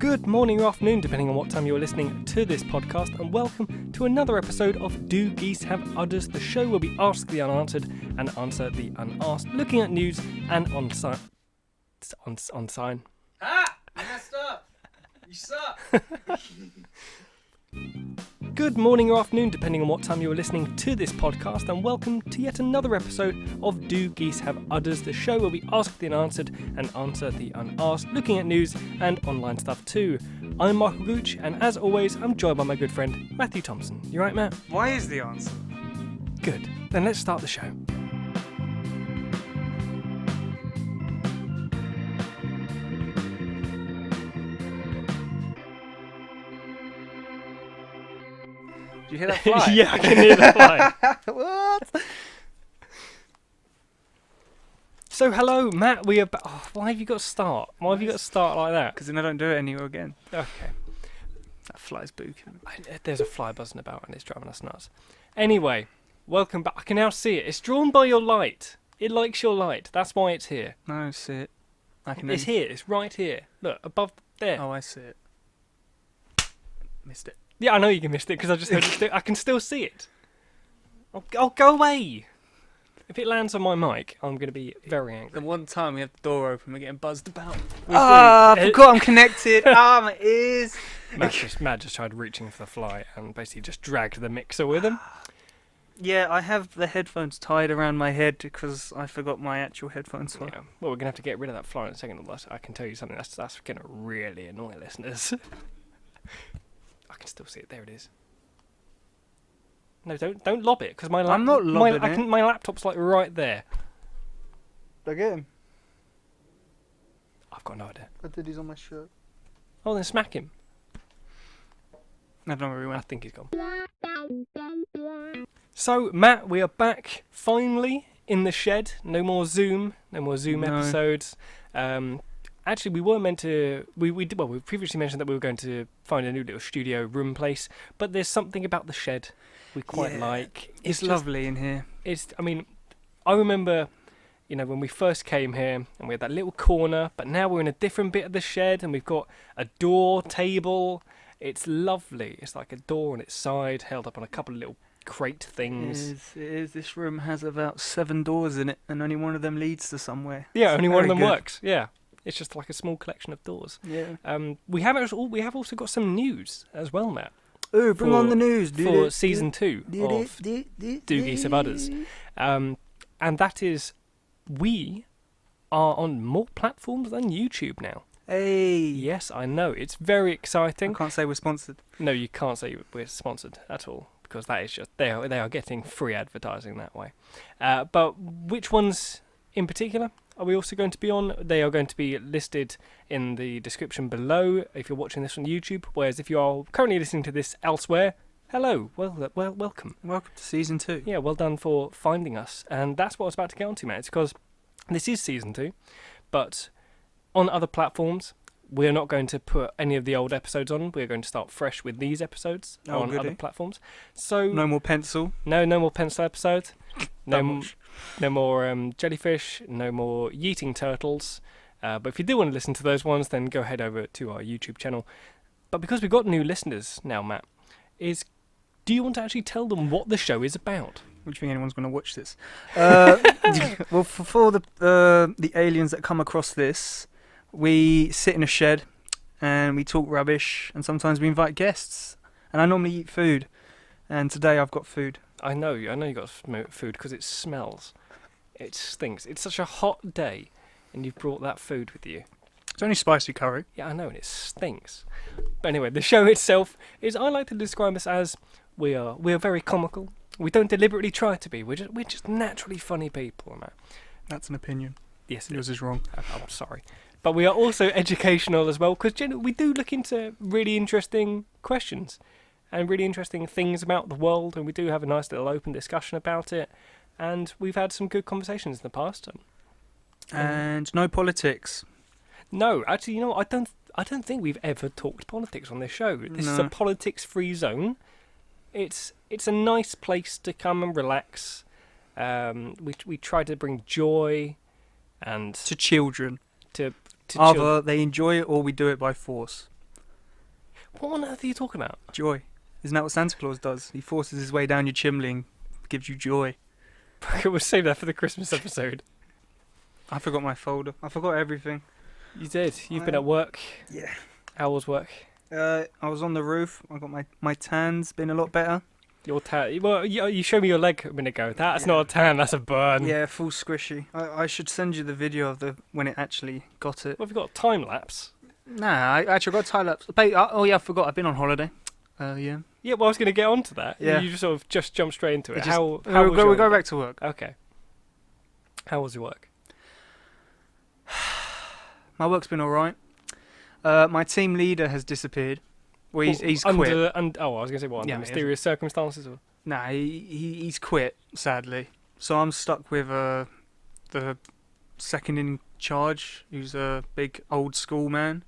Good morning or afternoon, depending on what time you're listening to this podcast, and welcome to another episode of Do Geese Have Udders, the show where we ask the unanswered and answer the unasked, looking at news and on sign. Ah! You messed up! You suck! Good morning or afternoon, depending on what time you're listening to this podcast, and welcome to yet another episode of Do Geese Have Udders, the show where we ask the unanswered and answer the unasked, looking at news and online stuff too. I'm Michael Gooch, and as always, I'm joined by my good friend Matthew Thompson. You right, Matt? Why is the answer? Good. Then let's start the show. Did you hear that fly? Yeah, I can hear the fly. What? So, hello, Matt. We are why have you got to start? Why have you got to start like that? Because then I don't do it anymore again. Okay. That fly's booking. There's a fly buzzing about and it's driving us nuts. Anyway, welcome back. I can now see it. It's drawn by your light. It likes your light. That's why it's here. No, I see it. It's here. It's right here. Look, above there. Oh, I see it. Missed it. Yeah, I know you can miss it because I just heard it. I can still see it. Oh, go away. If it lands on my mic, I'm going to be very angry. The one time we have the door open, we're getting buzzed about. I forgot I'm connected. My ears. Matt just tried reaching for the fly and basically just dragged the mixer with him. Yeah, I have the headphones tied around my head because I forgot my actual headphones. Yeah. Well, we're going to have to get rid of that fly in a second. I can tell you something. That's going to really annoy listeners. I can still see it. There it is. No, don't lob it because I'm not lobbing it. My laptop's like right there. Did I get him? I've got no idea. I did. He's on my shirt. Oh, then smack him. I don't know where he I went. think he's gone. So, Matt, we are back finally in the shed. No more Zoom. No. Episodes. Actually, we weren't meant to. We previously mentioned that we were going to find a new little studio room place, but there's something about the shed we quite like. It's lovely in here. I remember, when we first came here and we had that little corner, but now we're in a different bit of the shed and we've got a door table. It's lovely. It's like a door on its side, held up on a couple of little crate things. It is. This room has about 7 doors in it, and only one of them leads to somewhere. Yeah, It's only one of them very good. works. Yeah. It's just like a small collection of doors. Yeah. We have also got some news as well, Matt. Oh, bring on the news. For season 2 of Do Geese Have Udders. And that is, we are on more platforms than YouTube now. Hey. Yes, I know. It's very exciting. I can't say we're sponsored. No, you can't say we're sponsored at all, because that is just, they are getting free advertising that way. But which ones in particular are we also going to be on? They are going to be listed in the description below if you're watching this on YouTube, whereas if you are currently listening to this elsewhere, hello, welcome. Welcome to season 2. Yeah, well done for finding us. And that's what I was about to get onto, Matt. It's because this is season 2, but on other platforms, we're not going to put any of the old episodes on. We're going to start fresh with these episodes on other platforms. So no more pencil. No more pencil episodes. No more jellyfish. No more yeeting turtles. But if you do want to listen to those ones, then go head over to our YouTube channel. But because we've got new listeners now, Matt, do you want to actually tell them what the show is about? What do you think anyone's going to watch this? Well, for the aliens that come across this, we sit in a shed and we talk rubbish, and sometimes we invite guests. And I normally eat food, and today I've got food. I know you got food because it smells. It stinks. It's such a hot day, and you've brought that food with you. It's only spicy curry. Yeah, I know, and it stinks. But anyway, the show itself is, I like to describe us as, we are very comical. We don't deliberately try to be. We're just naturally funny people, man. That's an opinion. Yes, yours is wrong. I'm sorry. But we are also educational as well, because we do look into really interesting questions and really interesting things about the world, and we do have a nice little open discussion about it, and we've had some good conversations in the past. And no politics. No, actually, I don't think we've ever talked politics on this show. This is a politics-free zone. It's a nice place to come and relax. We try to bring joy and to children. To Either they enjoy it or we do it by force. What on earth are you talking about? Joy. Isn't that what Santa Claus does? He forces his way down your chimney and gives you joy. We'll save that for the Christmas episode. I forgot my folder. I forgot everything. You did. You've been at work. Yeah. How was work? I was on the roof. I got my tan's been a lot better. Your tan. Well, you showed me your leg a minute ago. That's not a tan. That's a burn. Yeah, full squishy. I should send you the video of when it actually got it. What have you got? A time lapse? Nah, I actually got time lapse. Oh yeah, I forgot. I've been on holiday. Yeah. Yeah, well, I was going to get onto that. Yeah. You just sort of just jumped straight into it. Just, how we was go back to work. Okay. How was your work? My work's been alright. My team leader has disappeared. Well, he's quit. I was going to say what? Under mysterious circumstances? Or? Nah, he's quit, sadly. So I'm stuck with the second in charge, who's a big old school man.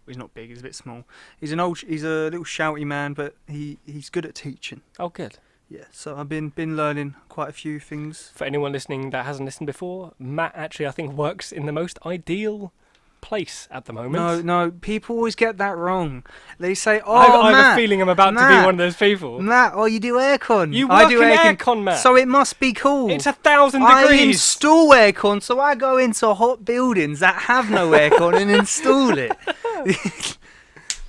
Well, he's not big, he's a bit small. He's a little shouty man, but he's good at teaching. Oh, good. Yeah, so I've been learning quite a few things. For anyone listening that hasn't listened before, Matt actually, I think, works in the most ideal place at the moment. No, people always get that wrong. They say, I Matt, have a feeling I'm about to be one of those people. Matt, you do aircon. You work in aircon, Matt. So it must be cool. It's 1,000 degrees. I install aircon, so I go into hot buildings that have no aircon and install it.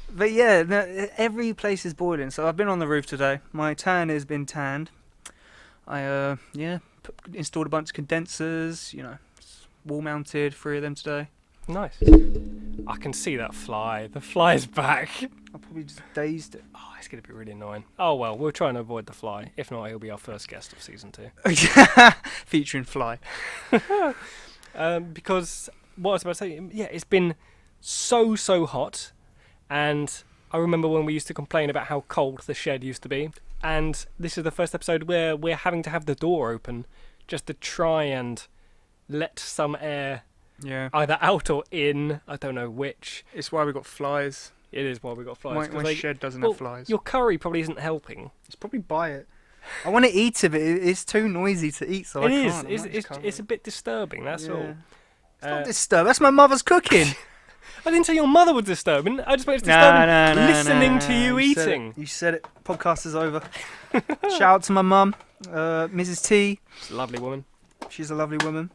But yeah, every place is boiling. So I've been on the roof today. My tan has been tanned. I installed a bunch of condensers. Wall mounted 3 of them today. Nice. I can see that fly. The fly's back. I probably just dazed it. Oh, it's going to be really annoying. Oh, well, we'll try and avoid the fly. If not, he'll be our first guest of season 2. Featuring fly. Because what I was about to say, yeah, it's been so hot. And I remember when we used to complain about how cold the shed used to be. And this is the first episode where we're having to have the door open just to try and let some air either out or in. I don't know which. It's why we got flies. It is why we got flies. My shed doesn't have flies. Your curry probably isn't helping. It's probably by it. I want to eat it, but it's too noisy to eat, so I can't. It's a bit disturbing, that's all. It's not disturbing. That's my mother's cooking. I didn't say your mother was disturbing. I just made it disturbing listening to you eating. You said it. Podcast is over. Shout out to my mum, Mrs. T. She's a lovely woman. She's a lovely woman.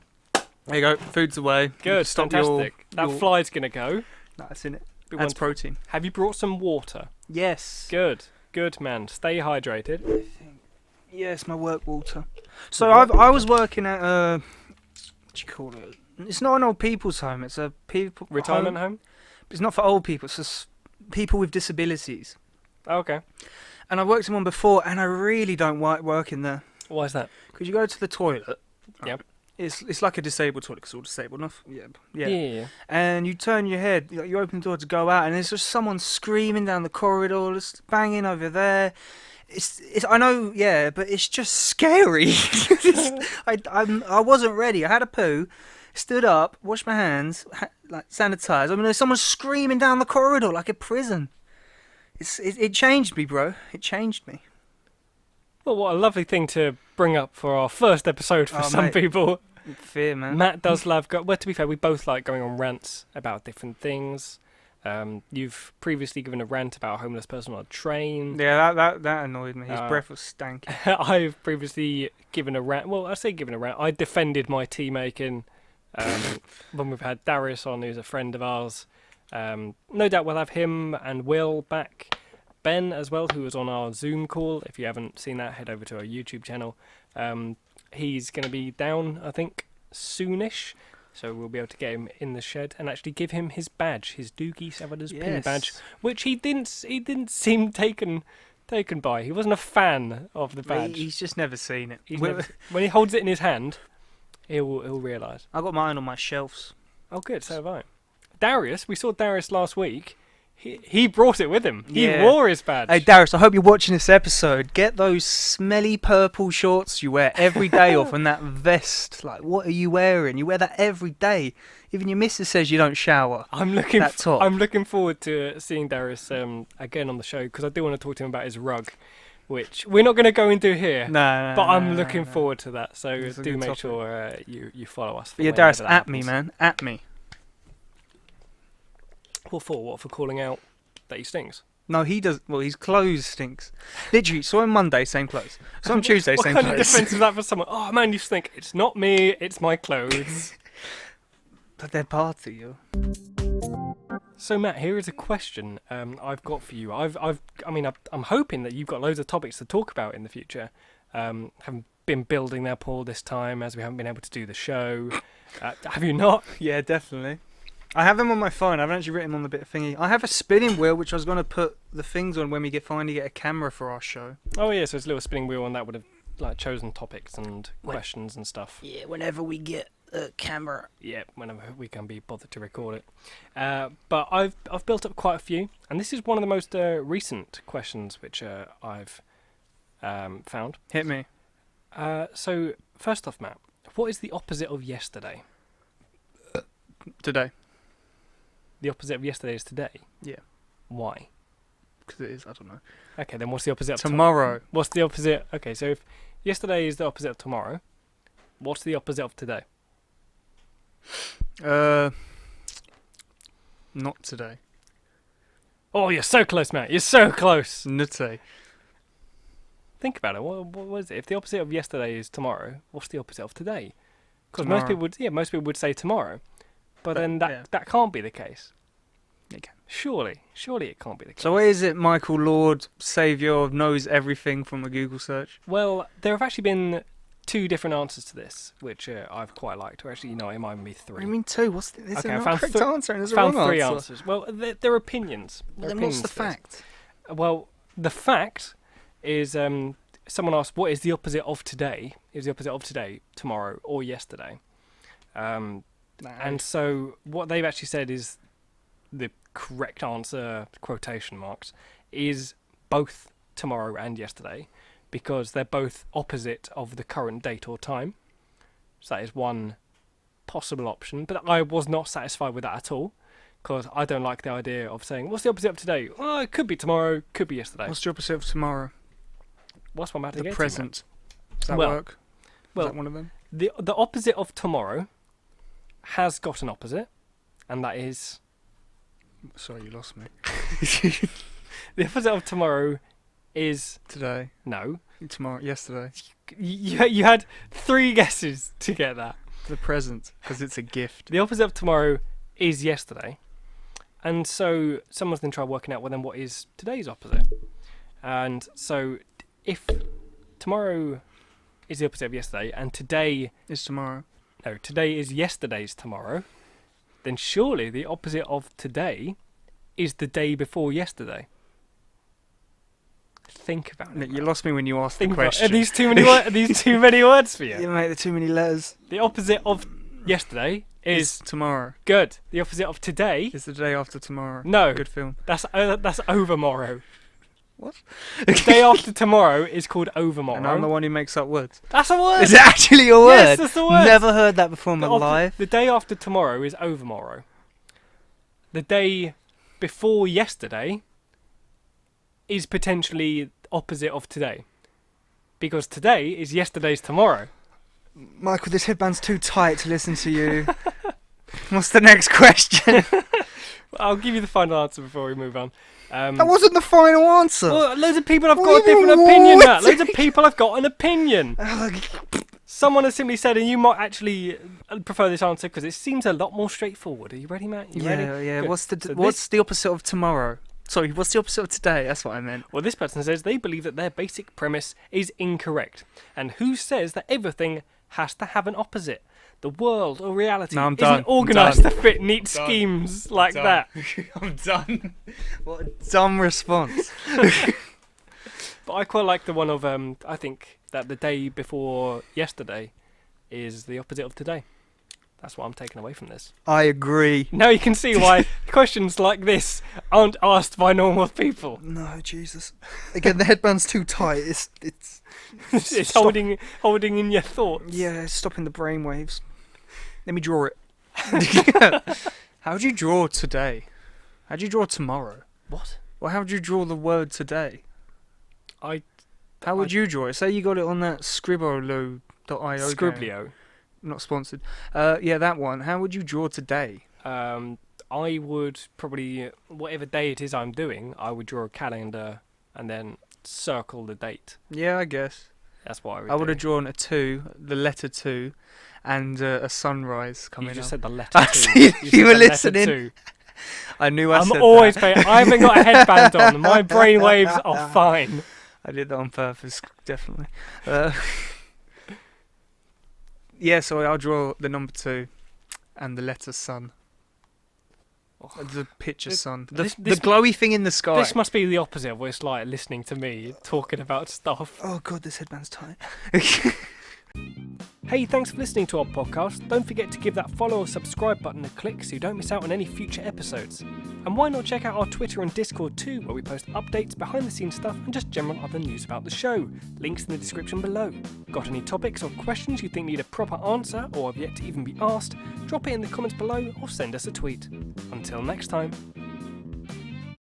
There you go. Food's away. Good. Fantastic. That fly's going to go. That's in it. Adds protein. Have you brought some water? Yes. Good. Good, man. Stay hydrated. Yes, my work water. So I was working at what do you call it? It's not an old people's home. It's a retirement home. It's not for old people. It's just people with disabilities. Oh, okay. And I worked in one before, and I really don't like working there. Why is that? Because you go to the toilet. Yep. It's like a disabled toilet, because it's all disabled enough. Yeah. Yeah. And you turn your head, you open the door to go out, and there's just someone screaming down the corridor, just banging over there. It's I know, yeah, but it's just scary. I wasn't ready. I had a poo, stood up, washed my hands, sanitised. I mean, there's someone screaming down the corridor like a prison. It changed me, bro. It changed me. Well, what a lovely thing to bring up for our first episode for some people. Fear, man. Matt does love... Well, to be fair, we both like going on rants about different things. You've previously given a rant about a homeless person on a train. Yeah, that annoyed me. His breath was stanky. I've previously given a rant. Well, I say given a rant. I defended my tea making when we've had Darius on, who's a friend of ours. No doubt we'll have him and Will back. Ben as well, who was on our Zoom call. If you haven't seen that, head over to our YouTube channel. He's going to be down, I think, soonish. So we'll be able to get him in the shed and actually give him his badge, his Geese pin badge, which he didn't seem taken by. He wasn't a fan of the badge. He's just never seen it. When he holds it in his hand, he'll realise. I got mine on my shelves. Oh, good. So have I. Darius, we saw Darius last week. He brought it with him. He wore his badge. Hey, Darius, I hope you're watching this episode. Get those smelly purple shorts you wear every day off and that vest. Like, what are you wearing? You wear that every day. Even your missus says you don't shower. I'm looking forward to seeing Darius again on the show, because I do want to talk to him about his rug, which we're not going to go into here. No, but I'm looking forward to that. So do make sure you follow us. But yeah, Darius, at me, man. At me. What for? What for calling out that he stings? No, he does. Well, his clothes stinks. Literally, saw him Monday, same clothes. Saw him Tuesday, what same kind clothes. of defense is that for someone? Oh man, you stink. It's not me. It's my clothes. But they're party, yo. So Matt, here is a question I've got for you. I'm hoping that you've got loads of topics to talk about in the future. Haven't been building up all this time as we haven't been able to do the show. Have you not? Yeah, definitely. I have them on my phone. I haven't actually written them on the bit of thingy. I have a spinning wheel, which I was going to put the things on when we finally get a camera for our show. Oh yeah, so it's a little spinning wheel, and that would have like chosen topics and questions and stuff. Yeah, whenever we get a camera. Yeah, whenever we can be bothered to record it. But I've built up quite a few, and this is one of the most recent questions which I've found. Hit me. So first off, Matt, what is the opposite of yesterday? Today. The opposite of yesterday is today? Yeah. Why? Because it is, I don't know. Okay, then what's the opposite of tomorrow? What's the opposite? Okay, so if yesterday is the opposite of tomorrow, what's the opposite of today? Not today. Oh, you're so close, Matt. You're so close. Nutty. Think about it. What is it? If the opposite of yesterday is tomorrow, what's the opposite of today? Because most people would say tomorrow, but then that can't be the case. It can. Surely it can't be the case. So what is it, Michael Lord, Saviour, knows everything from a Google search? Well, there have actually been 2 different answers to this, which I've quite liked. Or actually, it might be 3. What do you mean 2? There's okay, a I found correct answer and there's a found wrong 3 answer. answers. Well, they're opinions. Well, then what's the fact? Well, the fact is someone asked, what is the opposite of today? Is the opposite of today tomorrow or yesterday? And so what they've actually said is the correct answer, quotation marks, is both tomorrow and yesterday, because they're both opposite of the current date or time. So that is one possible option, but I was not satisfied with that at all, because I don't like the idea of saying, what's the opposite of today? Well, it could be tomorrow, could be yesterday. What's the opposite of tomorrow? What's one matter to The get present. Does that Well, work? Well, Is that one of them? The opposite of tomorrow has got an opposite, and that is... Sorry, you lost me. The opposite of tomorrow is... Today. No. Tomorrow. Yesterday. You had 3 guesses to get that. The present, because it's a gift. The opposite of tomorrow is yesterday. And so someone's then tried working out, well, then what is today's opposite? And so if tomorrow is the opposite of yesterday, and today... Is tomorrow. No, today is yesterday's tomorrow, then surely the opposite of today is the day before yesterday. Think about it. You lost me when you asked the question. Are these too many are these too many words for you? Yeah, mate, they're too many letters. The opposite of yesterday is tomorrow. Good. The opposite of today is the day after tomorrow. No. Good film. That's Overmorrow. What? The day after tomorrow is called Overmorrow. And I'm the one who makes up words. That's a word. Is it actually a word? Yes, that's a word. Never heard that before in my life. The day after tomorrow is Overmorrow. The day before yesterday is potentially opposite of today, because today is yesterday's tomorrow. Michael, this headband's too tight to listen to you. What's the next question? I'll give you the final answer before we move on. That wasn't the final answer. Well, loads of people have got a different opinion, Matt. Loads of people have got an opinion. Someone has simply said, and you might actually prefer this answer because it seems a lot more straightforward. Are you ready, Matt? Ready? Yeah. Good. What's the opposite of tomorrow? Sorry, what's the opposite of today? That's what I meant. Well, this person says they believe that their basic premise is incorrect. And who says that everything has to have an opposite? The world or reality isn't organised to fit neat schemes like that. I'm done. What a dumb response. But I quite like the one of, I think that the day before yesterday is the opposite of today. That's what I'm taking away from this. I agree. Now you can see why questions like this aren't asked by normal people. No, Jesus. Again, the headband's too tight. It's holding in your thoughts. Yeah, it's stopping the brainwaves. Let me draw it. How would you draw today? How do you draw tomorrow? What? Well, how would you draw the word today? How would you draw it? Say you got it on that Scribblo.io Scriblio. Not sponsored. Yeah, that one. How would you draw today? I I would probably, whatever day it is I'm doing, I would draw a calendar and then circle the date. Yeah, I guess. That's what I would I would do. have drawn a 2, the letter 2, and a sunrise coming You just up. said the letter I 2. see you said were the letter listening. 2. I knew I said I'm always that. paying. I haven't got a headband on. My brain waves are fine. I did that on purpose, definitely. Yeah, so I'll draw the number 2 and the letter sun. The picture sun. The glowy thing in the sky. This must be the opposite of what it's like listening to me talking about stuff. Oh god, this headband's tight. Hey, thanks for listening to our podcast. Don't forget to give that follow or subscribe button a click so you don't miss out on any future episodes. And why not check out our Twitter and Discord too, where we post updates, behind the scenes stuff, and just general other news about the show. Links in the description below. Got any topics or questions you think need a proper answer or have yet to even be asked? Drop it in the comments below or send us a tweet. Until next time.